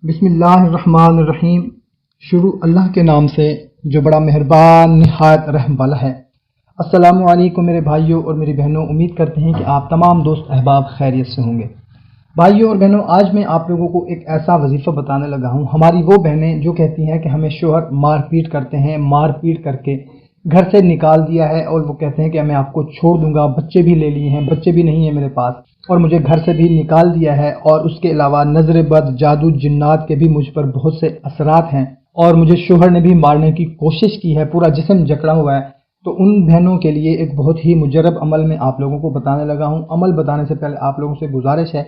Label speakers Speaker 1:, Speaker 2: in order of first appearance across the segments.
Speaker 1: بسم اللہ الرحمن الرحیم۔ شروع اللہ کے نام سے جو بڑا مہربان نہایت رحم والا ہے۔ السلام علیکم میرے بھائیوں اور میری بہنوں، امید کرتے ہیں کہ آپ تمام دوست احباب خیریت سے ہوں گے۔ بھائیوں اور بہنوں، آج میں آپ لوگوں کو ایک ایسا وظیفہ بتانے لگا ہوں۔ ہماری وہ بہنیں جو کہتی ہیں کہ ہمیں شوہر مار پیٹ کرتے ہیں، مار پیٹ کر کے گھر سے نکال دیا ہے، اور وہ کہتے ہیں کہ میں آپ کو چھوڑ دوں گا، بچے بھی لے لیے ہیں، بچے بھی نہیں ہیں میرے پاس، اور مجھے گھر سے بھی نکال دیا ہے، اور اس کے علاوہ نظر بد، جادو، جنات کے بھی مجھ پر بہت سے اثرات ہیں، اور مجھے شوہر نے بھی مارنے کی کوشش کی ہے، پورا جسم جکڑا ہوا ہے۔ تو ان بہنوں کے لیے ایک بہت ہی مجرب عمل میں آپ لوگوں کو بتانے لگا ہوں۔ عمل بتانے سے پہلے آپ لوگوں سے گزارش ہے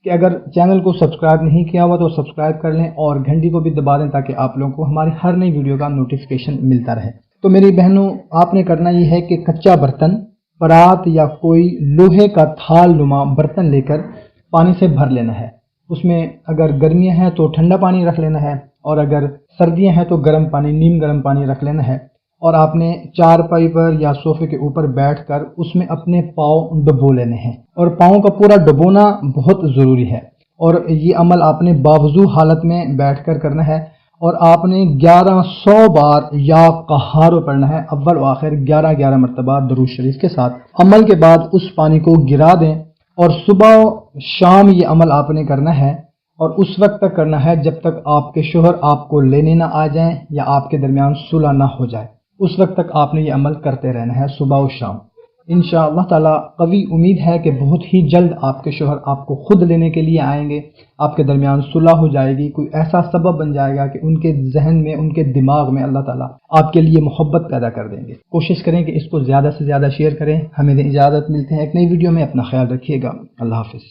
Speaker 1: کہ اگر چینل کو سبسکرائب نہیں کیا ہوا تو سبسکرائب کر لیں، اور گھنٹی کو بھی دبا دیں تاکہ آپ لوگوں کو ہماری ہر نئی ویڈیو کا نوٹیفیکیشن ملتا رہے۔ تو میری بہنوں، آپ نے کرنا یہ ہے کہ کچا برتن، پرات یا کوئی لوہے کا تھال نما برتن لے کر پانی سے بھر لینا ہے۔ اس میں اگر گرمیاں ہیں تو ٹھنڈا پانی رکھ لینا ہے، اور اگر سردیاں ہیں تو گرم پانی، نیم گرم پانی رکھ لینا ہے، اور آپ نے چارپائی پر یا صوفے کے اوپر بیٹھ کر اس میں اپنے پاؤں ڈبو لینے ہیں، اور پاؤں کا پورا ڈبونا بہت ضروری ہے، اور یہ عمل آپ نے باوضو حالت میں بیٹھ کر کرنا ہے، اور آپ نے 1100 بار یا قہار پڑھنا ہے، اول و آخر 11 مرتبہ درود شریف کے ساتھ۔ عمل کے بعد اس پانی کو گرا دیں، اور صبح و شام یہ عمل آپ نے کرنا ہے، اور اس وقت تک کرنا ہے جب تک آپ کے شوہر آپ کو لینے نہ آ جائیں یا آپ کے درمیان صلح نہ ہو جائے۔ اس وقت تک آپ نے یہ عمل کرتے رہنا ہے، صبح و شام۔ انشاءاللہ تعالی قوی امید ہے کہ بہت ہی جلد آپ کے شوہر آپ کو خود لینے کے لیے آئیں گے، آپ کے درمیان صلح ہو جائے گی، کوئی ایسا سبب بن جائے گا کہ ان کے ذہن میں، ان کے دماغ میں اللہ تعالیٰ آپ کے لیے محبت پیدا کر دیں گے۔ کوشش کریں کہ اس کو زیادہ سے زیادہ شیئر کریں۔ ہمیں اجازت، ملتے ہیں ایک نئی ویڈیو میں، اپنا خیال رکھیے گا۔ اللہ حافظ۔